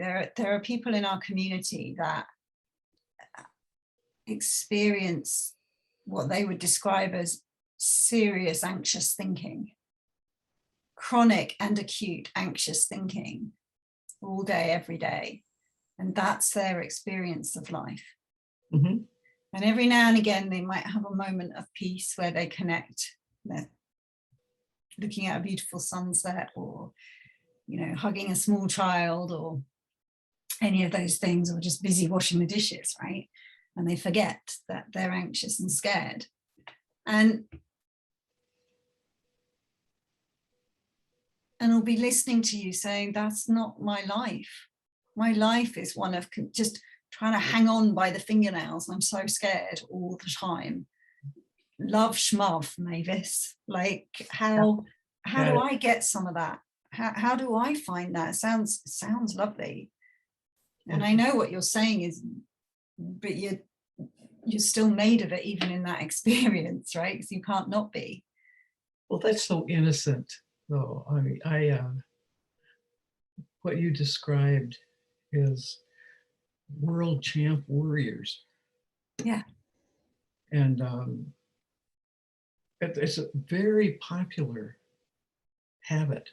there are people in our community that experience what they would describe as serious anxious thinking, chronic and acute anxious thinking all day, every day. And that's their experience of life. Mm-hmm. And every now and again, they might have a moment of peace where they connect. They're looking at a beautiful sunset, or, hugging a small child, or any of those things, or just busy washing the dishes, right? And they forget that they're anxious and scared. And I'll be listening to you saying, that's not my life. My life is one of just trying to hang on by the fingernails. I'm so scared all the time. Love schmuv, Mavis. Like, how do I get some of that? How do I find that? It sounds lovely. And I know what you're saying is, but you're still made of it, even in that experience, right? Because you can't not be. Well, that's so innocent, though. I what you described is world champ warriors. Yeah. And it's a very popular habit,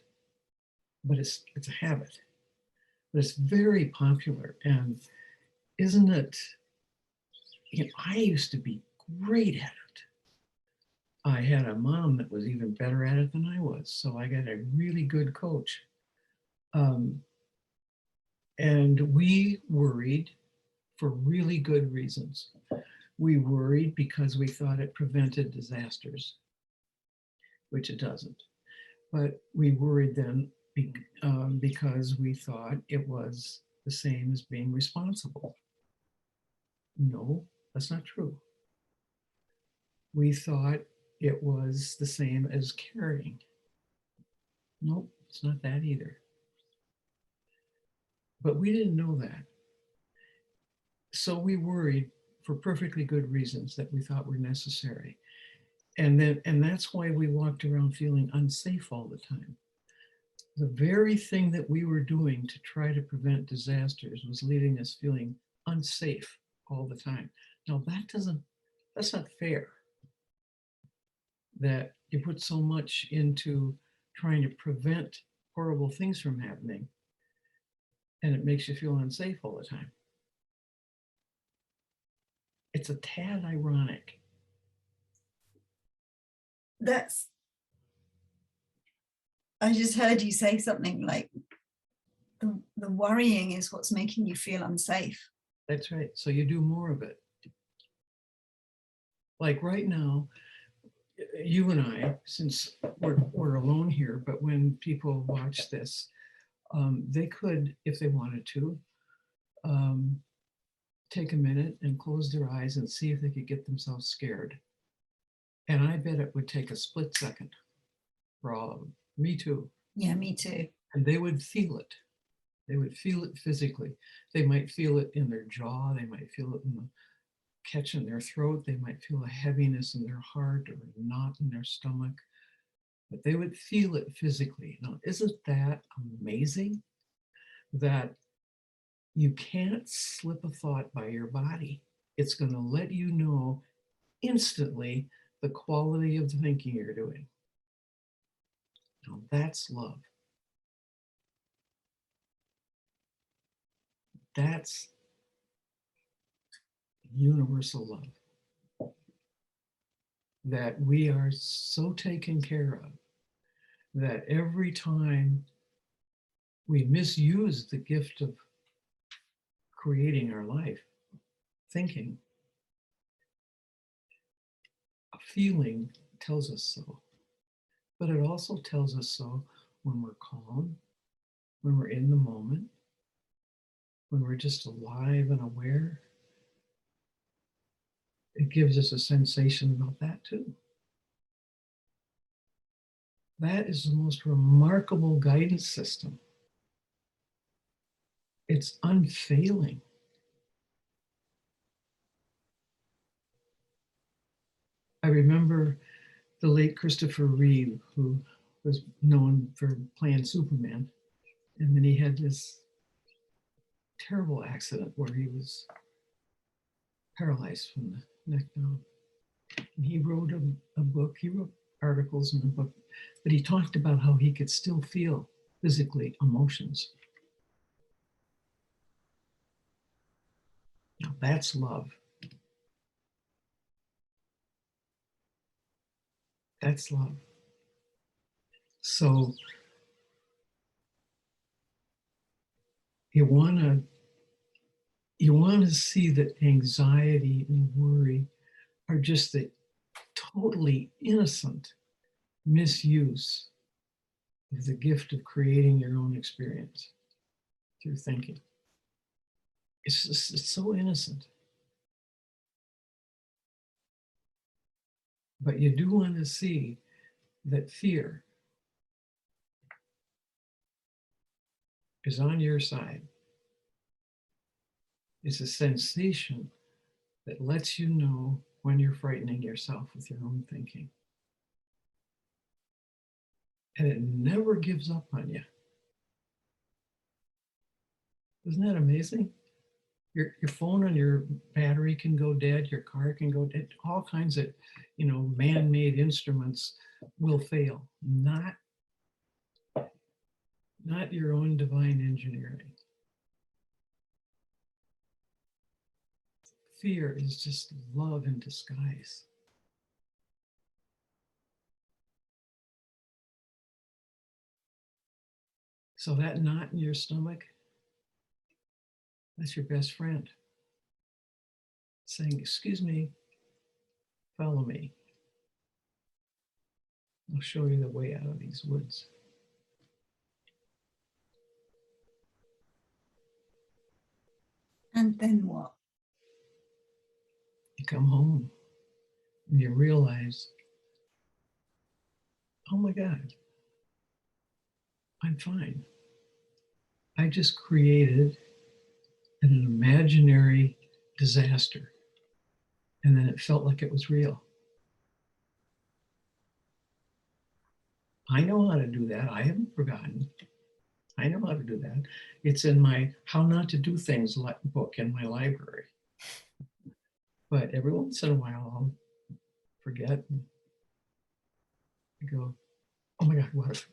but it's a habit. But it's very popular. And isn't it, I used to be great at it. I had a mom that was even better at it than I was. So I got a really good coach. And we worried for really good reasons. We worried because we thought it prevented disasters, which it doesn't. But we worried then because we thought it was the same as being responsible. No, that's not true. We thought it was the same as caring. Nope, it's not that either. But we didn't know that. So we worried for perfectly good reasons that we thought were necessary. And that's why we walked around feeling unsafe all the time. The very thing that we were doing to try to prevent disasters was leaving us feeling unsafe all the time. Now that's not fair, that you put so much into trying to prevent horrible things from happening, and it makes you feel unsafe all the time. It's a tad ironic. I just heard you say something like, the worrying is what's making you feel unsafe. That's right. So you do more of it. Like right now, you and I, since we're alone here, but when people watch this, they could, if they wanted to, take a minute and close their eyes and see if they could get themselves scared. And I bet it would take a split second for all of them. Me too. Yeah, me too. And they would feel it. They would feel it physically. They might feel it in their jaw. They might feel it in the catch in their throat. They might feel a heaviness in their heart or a knot in their stomach. But they would feel it physically. Now, isn't that amazing? That you can't slip a thought by your body. It's going to let you know instantly the quality of the thinking you're doing. Now, that's love. That's universal love. That we are so taken care of that every time we misuse the gift of creating our life, thinking, a feeling tells us so. But it also tells us so when we're calm, when we're in the moment, when we're just alive and aware. It gives us a sensation about that too. That is the most remarkable guidance system. It's unfailing. I remember the late Christopher Reeve, who was known for playing Superman. And then he had this terrible accident where he was paralyzed from the neck down. And he wrote a book, he wrote articles in a book, but he talked about how he could still feel physically emotions. Now that's love. That's love. So you want to see that anxiety and worry are just the totally innocent misuse of the gift of creating your own experience through thinking. It's so innocent. But you do want to see that fear is on your side. It's a sensation that lets you know when you're frightening yourself with your own thinking. And it never gives up on you. Isn't that amazing? Your phone and your battery can go dead, your car can go dead, all kinds of, man-made instruments will fail. Not your own divine engineering. Fear is just love in disguise. So that knot in your stomach, that's your best friend saying, excuse me, follow me. I'll show you the way out of these woods. And then what? You come home and you realize, oh my God, I'm fine. I just created an imaginary disaster. And then it felt like it was real. I know how to do that. I haven't forgotten. I know how to do that. It's in my How Not to Do Things book in my library. But every once in a while, I'll forget and go, oh my God, what if?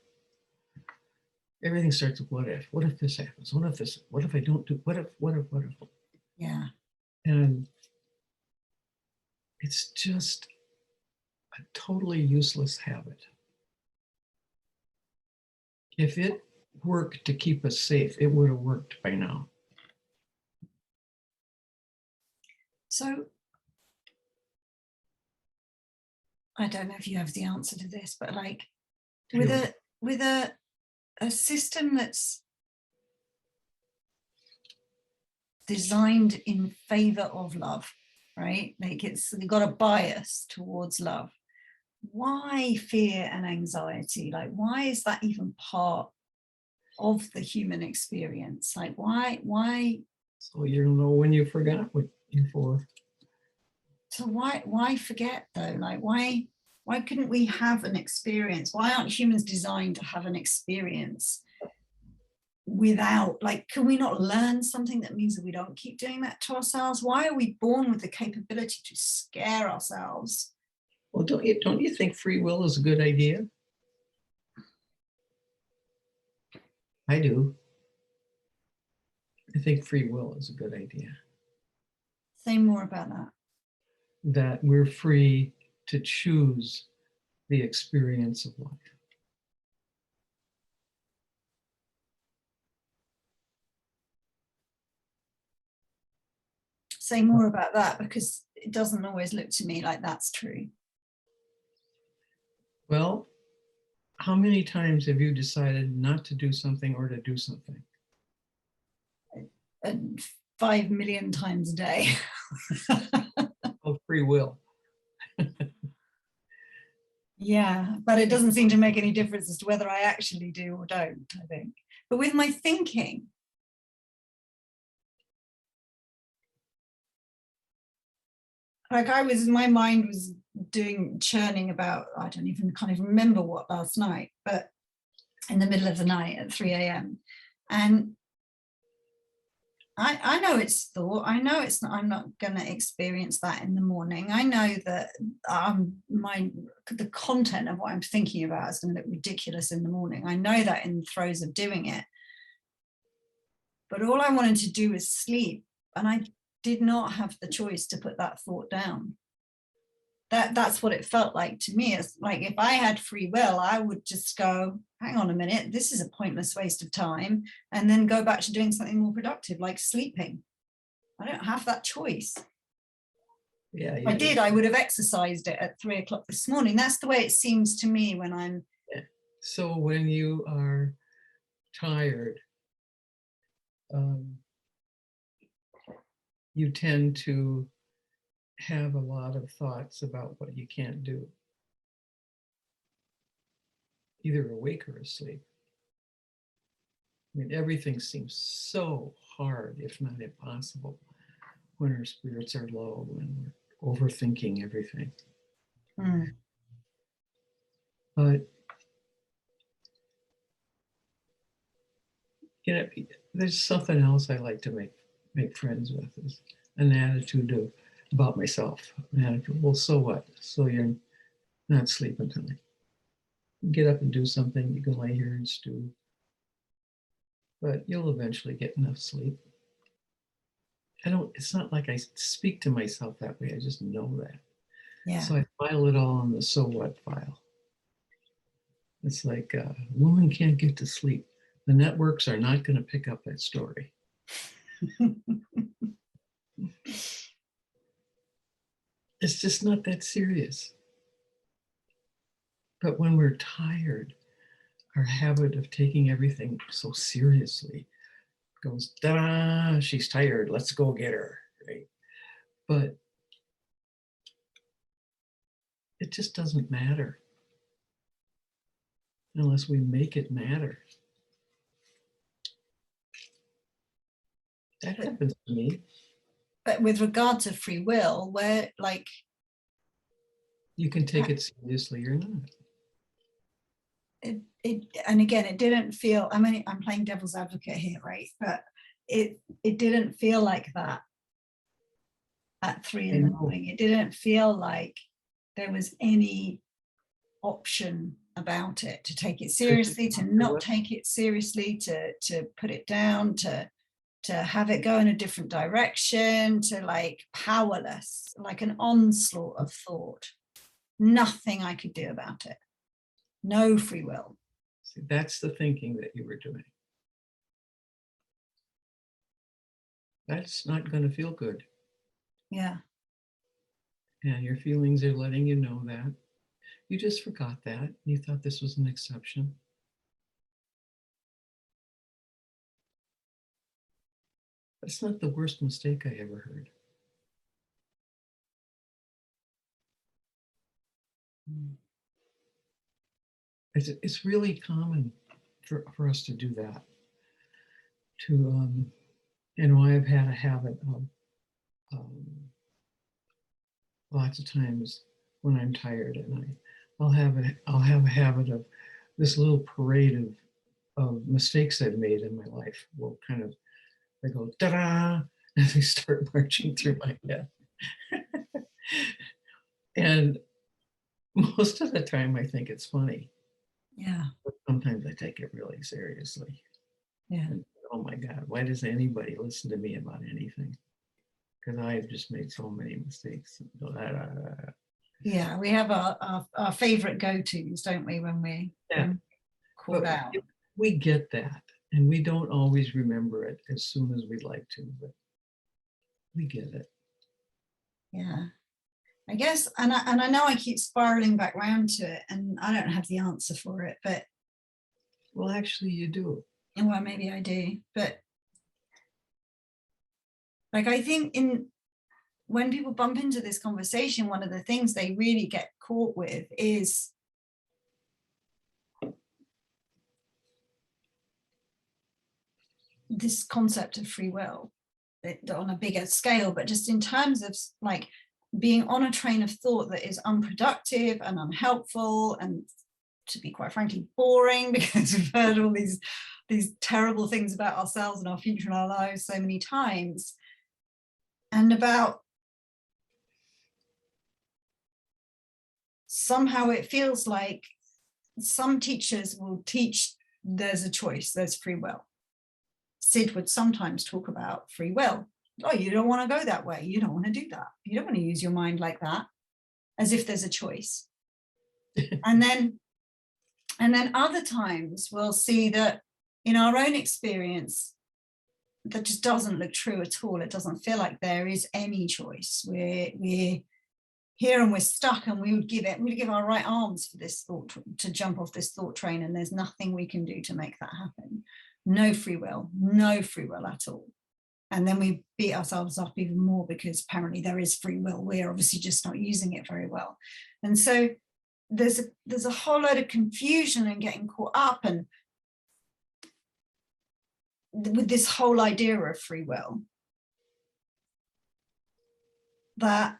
Everything starts with what if? What if this happens? What if this? What if I don't do? What if? Yeah. And it's just a totally useless habit. If it worked to keep us safe, it would have worked by now. So I don't know if you have the answer to this, but like with a system that's designed in favor of love, right? Like it's got a bias towards love. Why fear and anxiety? Like, why is that even part of the human experience? Like, why? So you don't know when you forgot what you're for. So why forget though? Like, why couldn't we have an experience? Why aren't humans designed to have an experience without, like, can we not learn something that means that we don't keep doing that to ourselves? Why are we born with the capability to scare ourselves? Well, don't you think free will is a good idea? I do. I think free will is a good idea. Say more about that. That we're free to choose the experience of life. Say more about that, because it doesn't always look to me like that's true. Well, how many times have you decided not to do something or to do something? 5 million times a day. Of free will. Yeah, but it doesn't seem to make any difference as to whether I actually do or don't, I think. But with my thinking, like my mind was churning about, I don't even kind of remember what last night, but in the middle of the night at 3 a.m. And I know it's thought. I know it's not, I'm not going to experience that in the morning. I know that the content of what I'm thinking about is going to look ridiculous in the morning. I know that in the throes of doing it. But all I wanted to do was sleep. And I did not have the choice to put that thought down. That's what it felt like to me. It's like if I had free will, I would just go, hang on a minute, this is a pointless waste of time, and then go back to doing something more productive, like sleeping. I don't have that choice. Yeah, if I did, I would have exercised it at 3 o'clock this morning. That's the way it seems to me when I'm. Yeah. So when you are tired, you tend to have a lot of thoughts about what you can't do, either awake or asleep. I mean, everything seems so hard, if not impossible, when our spirits are low and we're overthinking everything. But you know, there's something else I like to make friends with, is an attitude about myself. An attitude, well, so what? So you're not sleeping tonight. Get up and do something. You can lay here and stew, but you'll eventually get enough sleep. It's not like I speak to myself that way. I just know that. Yeah. So I file it all on the so what file. It's like a woman can't get to sleep. The networks are not going to pick up that story. It's just not that serious. But when we're tired, our habit of taking everything so seriously goes, da, she's tired, let's go get her, right? But it just doesn't matter unless we make it matter. That happens to me. But with regard to free will, where like. You can take it seriously or not. And again, it didn't feel, I mean, I'm playing devil's advocate here, right? But it didn't feel like that at 3 in the morning. It didn't feel like there was any option about it, to take it seriously, to not take it seriously, to put it down, to have it go in a different direction, to like powerless, like an onslaught of thought. Nothing I could do about it. No free will. See, that's the thinking that you were doing. That's not going to feel good. Yeah. And your feelings are letting you know that. You just forgot that. You thought this was an exception. That's not the worst mistake I ever heard. It's really common for us to do that. I've had a habit of lots of times when I'm tired at night, I'll have a habit of this little parade of mistakes I've made in my life. Will kind of, they go ta-da, and they start marching through my head. And most of the time I think it's funny. Yeah. But sometimes I take it really seriously. Yeah. And, oh my God, why does anybody listen to me about anything? Because I have just made so many mistakes. Yeah, we have our favorite go-tos, don't we, when we called out. We get that, and we don't always remember it as soon as we'd like to, but we get it. Yeah, I guess, and I know I keep spiraling back round to it, and I don't have the answer for it, but. Well, actually, you do. Well, maybe I do, but like I think when people bump into this conversation, one of the things they really get caught with is this concept of free will on a bigger scale, but just in terms of like being on a train of thought that is unproductive and unhelpful and to be quite frankly boring, because we've heard all these terrible things about ourselves and our future and our lives so many times. And about somehow it feels like some teachers will teach there's a choice, there's free will. Sid would sometimes talk about free will. Oh, you don't want to go that way. You don't want to do that. You don't want to use your mind like that, as if there's a choice. and then other times we'll see that in our own experience, that just doesn't look true at all. It doesn't feel like there is any choice. We're here and we're stuck, and we would give our right arms for this thought to jump off this thought train, and there's nothing we can do to make that happen. No free will at all. And then we beat ourselves up even more because apparently there is free will. We're obviously just not using it very well. And so there's a whole load of confusion and getting caught up and with this whole idea of free will, that,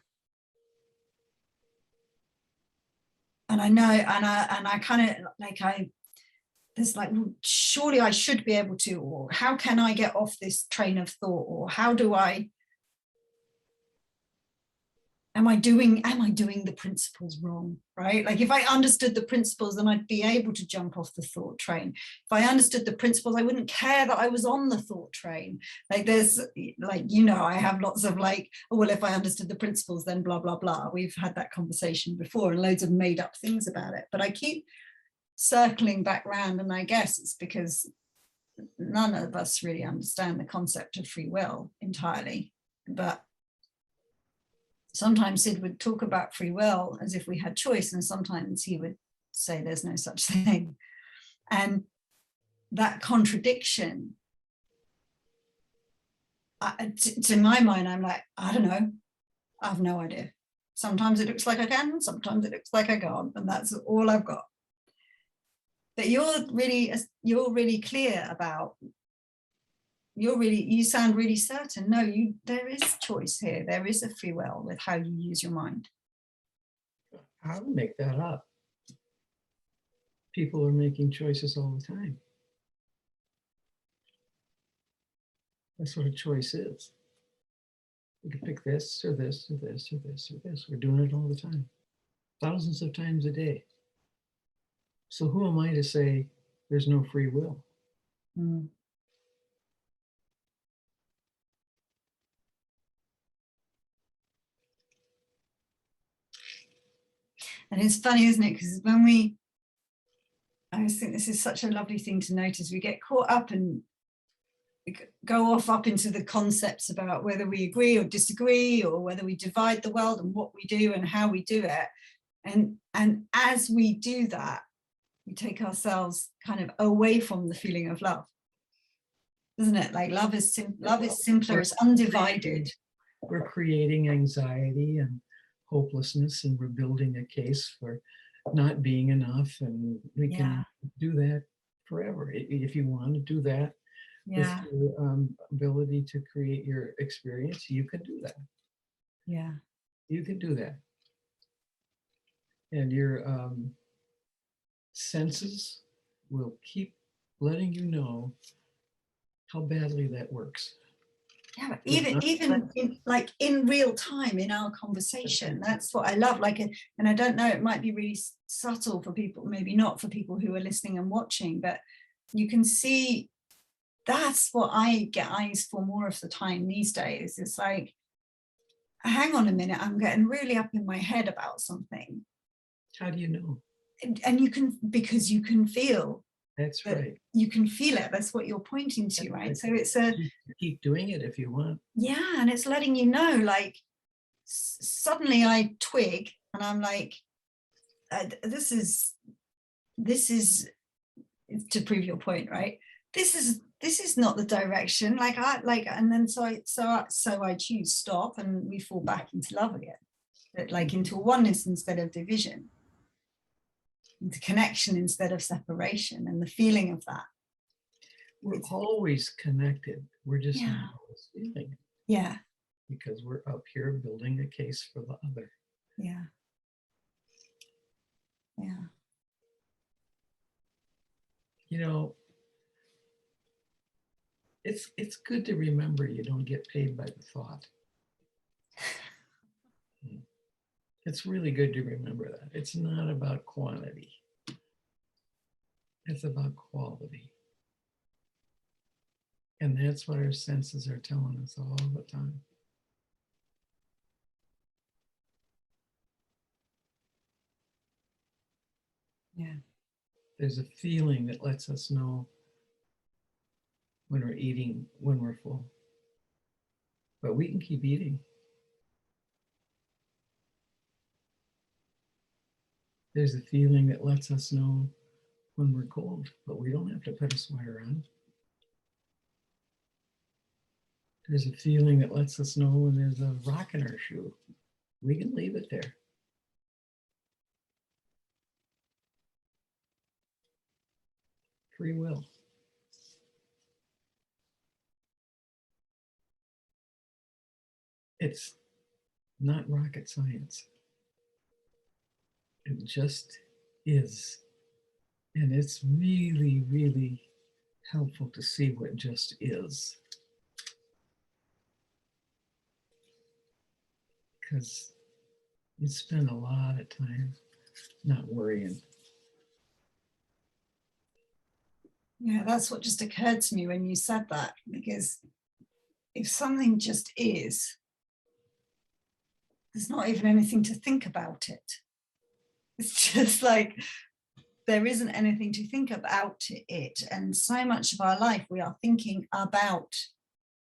and I know, and I kind of like, there's like, well, surely I should be able to, or how can I get off this train of thought, or how do I, am I doing the principles wrong, right? Like if I understood the principles, then I'd be able to jump off the thought train. If I understood the principles, I wouldn't care that I was on the thought train. Like there's like, you know, I have lots of like, oh, well, if I understood the principles, then blah, blah, blah. We've had that conversation before and loads of made up things about it. But I keep circling back round, and I guess it's because none of us really understand the concept of free will entirely. But sometimes Sid would talk about free will as if we had choice, and sometimes he would say there's no such thing. And that contradiction, to my mind, I'm like, I don't know, I have no idea. Sometimes it looks like I can, sometimes it looks like I can't, and that's all I've got. But you're really clear about, you sound really certain. No, there is choice here. There is a free will with how you use your mind. I would make that up. People are making choices all the time. That's what a choice is. You can pick this or this or this or this or this. We're doing it all the time, thousands of times a day. So who am I to say there's no free will? Mm. And it's funny, isn't it? Because I just think this is such a lovely thing to notice. We get caught up and go off up into the concepts about whether we agree or disagree, or whether we divide the world and what we do and how we do it. And as we do that, we take ourselves kind of away from the feeling of love, isn't it? Like love is simpler, it's undivided. We're creating anxiety and hopelessness, and we're building a case for not being enough, and we can do that forever. If you want to do that with your ability to create your experience, you can do that. Yeah, you can do that. And your senses will keep letting you know how badly that works. Yeah, but even in real time in our conversation, that's what I love. Like, and I don't know, it might be really subtle for people, maybe not for people who are listening and watching, but you can see that's what I get eyes for more of the time these days. It's like, hang on a minute, I'm getting really up in my head about something. How do you know? And you can, because you can feel. That's right. You can feel it. That's what you're pointing to, right? So it's keep doing it if you want. Yeah, and it's letting you know, like, suddenly I twig, and I'm like, this is to prove your point, right? This is not the direction. Like and then so I choose stop, and we fall back into love again, like into oneness instead of division, into connection instead of separation, and the feeling of that. We're always connected. We're just not always feeling it. Yeah. Because we're up here building a case for the other. Yeah. Yeah. you know, it's good to remember you don't get paid by the thought. It's really good to remember that. It's not about quantity. It's about quality. And that's what our senses are telling us all the time. Yeah. There's a feeling that lets us know when we're eating, when we're full. But we can keep eating. There's a feeling that lets us know when we're cold, but we don't have to put a sweater on. There's a feeling that lets us know when there's a rock in our shoe. We can leave it there. Free will. It's not rocket science. It just is. And it's really, really helpful to see what just is. Because you spend a lot of time not worrying. Yeah, that's what just occurred to me when you said that, because if something just is, there's not even anything to think about it. It's just like there isn't anything to think about it. And so much of our life, we are thinking about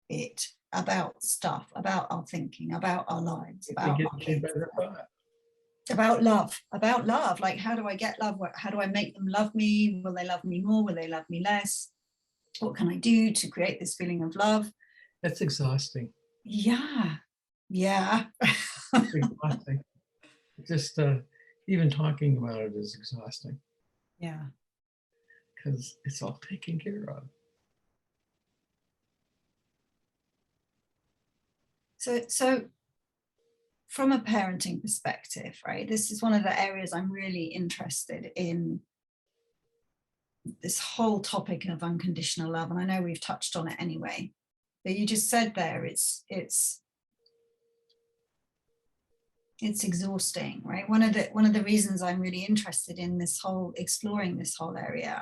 it, about stuff, about our thinking, about our lives, about our kids, about love. Like, how do I get love? How do I make them love me? Will they love me more? Will they love me less? What can I do to create this feeling of love? That's exhausting. Yeah. Yeah. It's exhausting. Just even talking about it is exhausting. Yeah. Because it's all taken care of. So from a parenting perspective, right, this is one of the areas I'm really interested in, this whole topic of unconditional love. And I know we've touched on it anyway, but you just said there, it's exhausting, right? One of the reasons I'm really interested in this whole, exploring this whole area,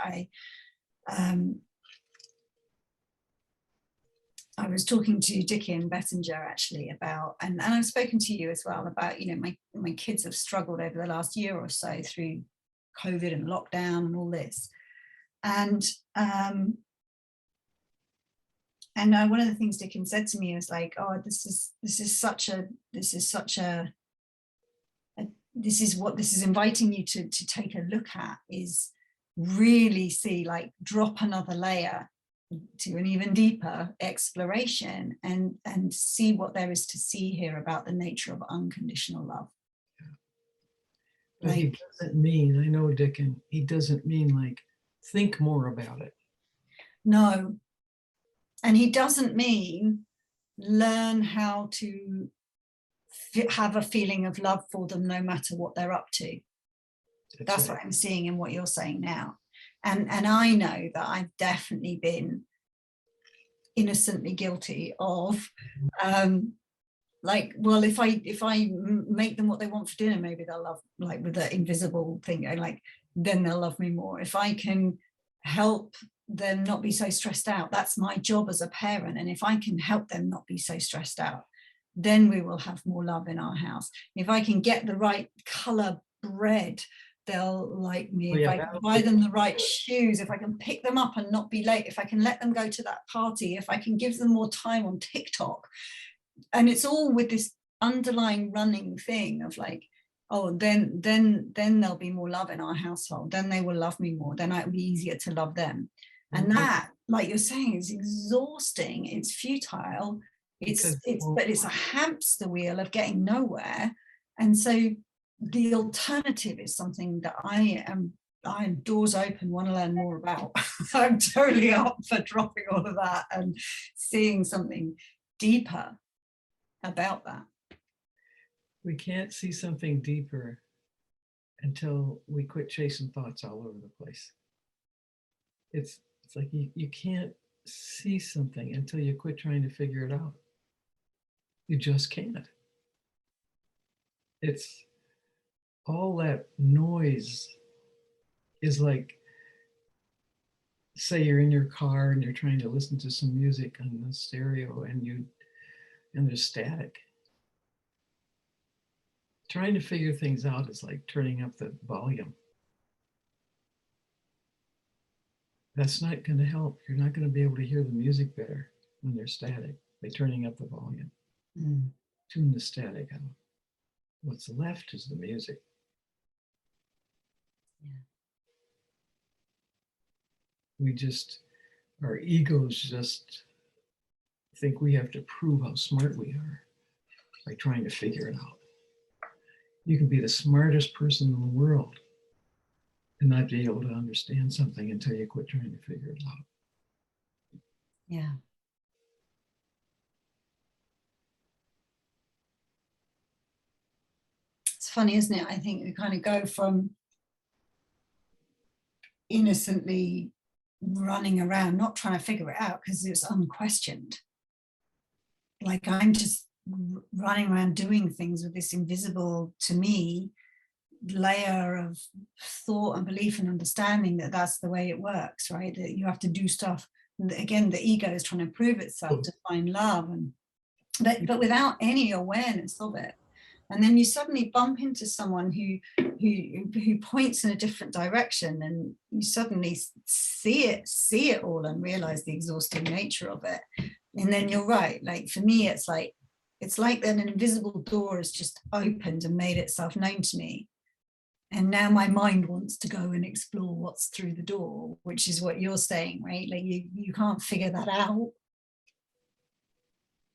I was talking to Dickie and Bettinger actually about, and I've spoken to you as well about, you know, my kids have struggled over the last year or so through COVID and lockdown and all this. And one of the things Dickens said to me was like, oh, this is what this is inviting you to take a look at, is really see, like, drop another layer to an even deeper exploration and see what there is to see here about the nature of unconditional love. But he doesn't mean, I know Dickens, he doesn't mean like think more about it. No. And he doesn't mean learn how to have a feeling of love for them no matter what they're up to. That's right. What I'm seeing in what you're saying now. And I know that I've definitely been innocently guilty of like, well, if I make them what they want for dinner, maybe they'll love, like with the invisible thing, like then they'll love me more. If I can help them not be so stressed out, that's my job as a parent. And if I can help them not be so stressed out, then we will have more love in our house. If I can get the right color bread, they'll like me. If I can buy them the right shoes, if I can pick them up and not be late, if I can let them go to that party, if I can give them more time on TikTok. And it's all with this underlying running thing of like, oh, then there'll be more love in our household. Then they will love me more. Then it'll be easier to love them. And that, like you're saying, is exhausting. It's futile. But it's a hamster wheel of getting nowhere. And so the alternative is something that I'm doors open, want to learn more about. I'm totally up for dropping all of that and seeing something deeper about that. We can't see something deeper until we quit chasing thoughts all over the place. It's like you can't see something until you quit trying to figure it out. You just can't. It's all that noise is like, say you're in your car and you're trying to listen to some music on the stereo and there's static. Trying to figure things out is like turning up the volume. That's not going to help. You're not going to be able to hear the music better when they're static by turning up the volume. Tune the static out. What's left is the music. Yeah. Our egos just think we have to prove how smart we are by trying to figure it out. You can be the smartest person in the world and not be able to understand something until you quit trying to figure it out. Yeah. It's funny, isn't it? I think we kind of go from innocently running around, not trying to figure it out because it's unquestioned. Like I'm just running around doing things with this invisible, to me, layer of thought and belief and understanding that that's the way it works, right? That you have to do stuff. And again, the ego is trying to prove itself to find love, and but without any awareness of it. And then you suddenly bump into someone who points in a different direction, and you suddenly see it all and realize the exhausting nature of it. And then you're right. Like for me, it's like that an invisible door has just opened and made itself known to me. And now my mind wants to go and explore what's through the door, which is what you're saying, right? Like you can't figure that out,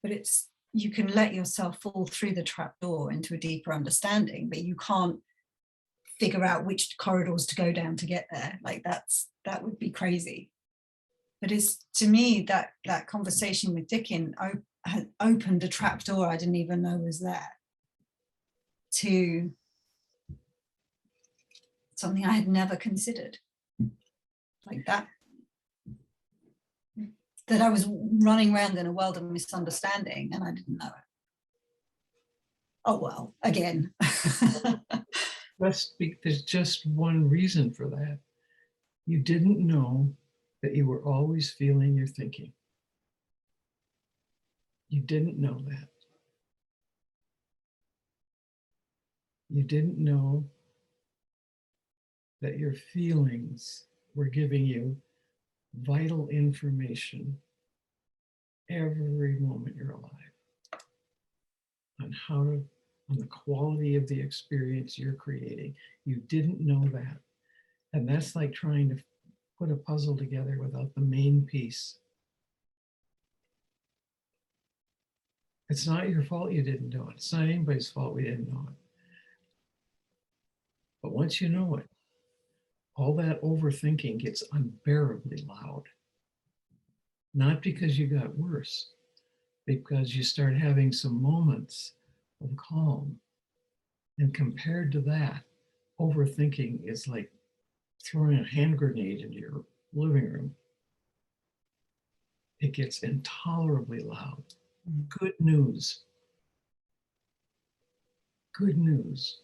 but you can let yourself fall through the trap door into a deeper understanding, but you can't figure out which corridors to go down to get there. Like that would be crazy. But it's, to me, that conversation with Dickin had opened a trap door I didn't even know was there to something I had never considered, like that I was running around in a world of misunderstanding and I didn't know it. Oh, well, again. There's just one reason for that. You didn't know that you were always feeling your thinking. You didn't know that. You didn't know that your feelings were giving you vital information every moment you're alive on the quality of the experience you're creating. You didn't know that. And that's like trying to put a puzzle together without the main piece. It's not your fault you didn't know it. It's not anybody's fault we didn't know it. But once you know it, all that overthinking gets unbearably loud. Not because you got worse, because you start having some moments of calm. And compared to that, overthinking is like throwing a hand grenade into your living room. It gets intolerably loud. Good news. Good news.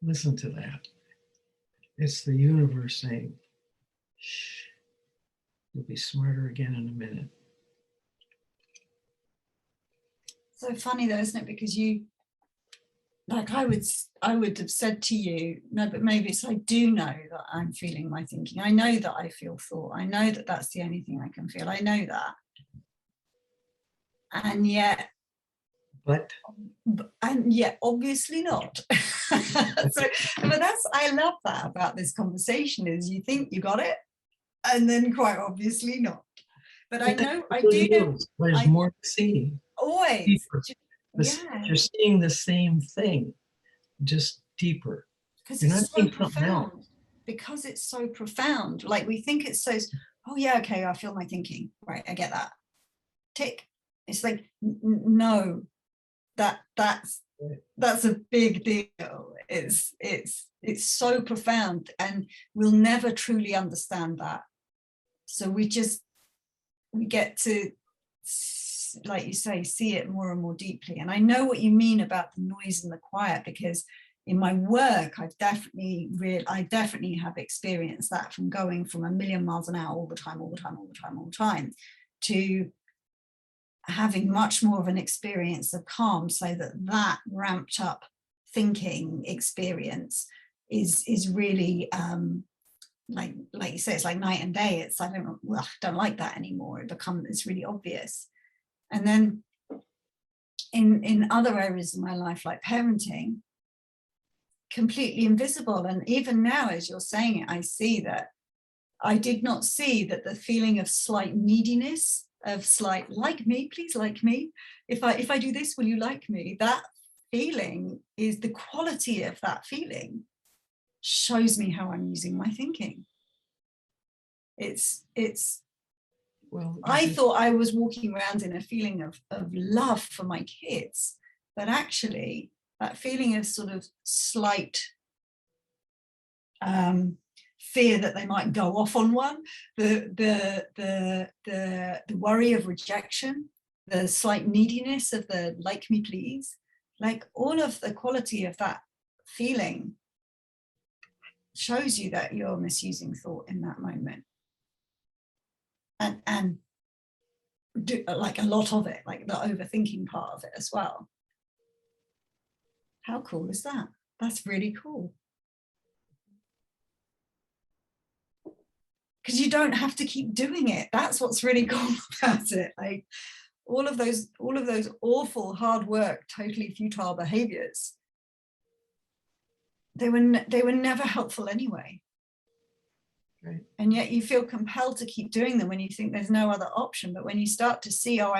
Listen to that. It's the universe saying, shh, you'll be smarter again in a minute. So funny though, isn't it? Because you, like I would have said to you, no, but maybe it's, I do know that I'm feeling my thinking. I know that I feel thought. I know that that's the only thing I can feel. I know that. And yet, obviously not. So, but I love that about this conversation, is you think you got it and then quite obviously not. But I know, I do know. There's more to see. Always. Yeah. You're seeing the same thing, just deeper. Because it's so profound. Because it's so profound. Like we think it's so, oh yeah, okay, I feel my thinking. Right, I get that. Tick. It's like, no, that's Right. That's a big deal. It's so profound, and we'll never truly understand that. So we get to, like you say, see it more and more deeply. And I know what you mean about the noise and the quiet, because in my work, I definitely have experienced that, from going from a million miles an hour all the time to having much more of an experience of calm, so that ramped up thinking experience is really like you say, it's like night and day. It's, I don't like that anymore. It's really obvious. And then in other areas of my life, like parenting, completely invisible. And even now, as you're saying it, I see that I did not see that the feeling of slight neediness, of slight, like me, please like me. If I do this, will you like me? That feeling, is the quality of that feeling shows me how I'm using my thinking. It's Well, I thought I was walking around in a feeling of love for my kids, but actually that feeling of sort of slight fear that they might go off on one, the worry of rejection, the slight neediness of the like me please, like all of the quality of that feeling shows you that you're misusing thought in that moment. And do like a lot of it, like the overthinking part of it as well. How cool is that? That's really cool. Because you don't have to keep doing it. That's what's really cool about it. Like all of those awful, hard work, totally futile behaviors, they were never helpful anyway. right. And yet you feel compelled to keep doing them when you think there's no other option. But when you start to see, oh,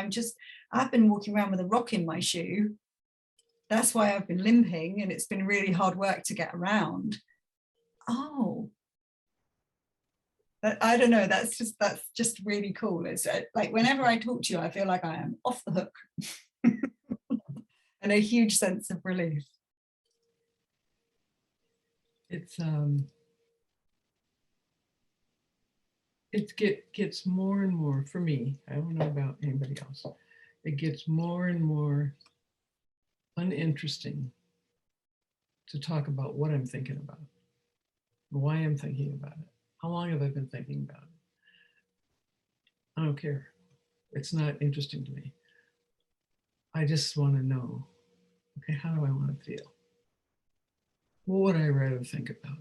I've been walking around with a rock in my shoe, that's why I've been limping, and it's been really hard work to get around. Oh, I don't know, that's just really cool. It's like whenever I talk to you, I feel like I am off the hook and a huge sense of relief. Gets more and more, for me, I don't know about anybody else, it gets more and more uninteresting to talk about what I'm thinking about, why I'm thinking about it, how long have I been thinking about it. I don't care. It's not interesting to me. I just want to know, okay, how do I want to feel? What would I rather think about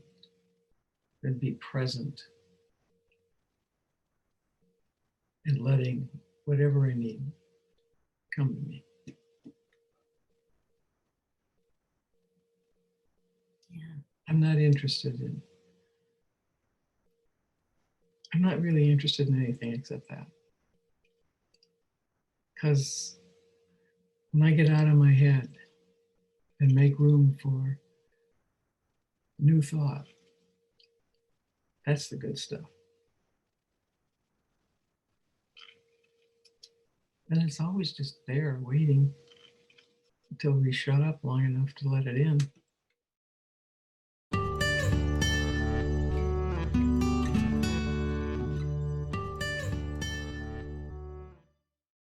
than be present and letting whatever I need come to me? Yeah. I'm not really interested in anything except that. Because when I get out of my head and make room for new thought, that's the good stuff. And it's always just there waiting until we shut up long enough to let it in.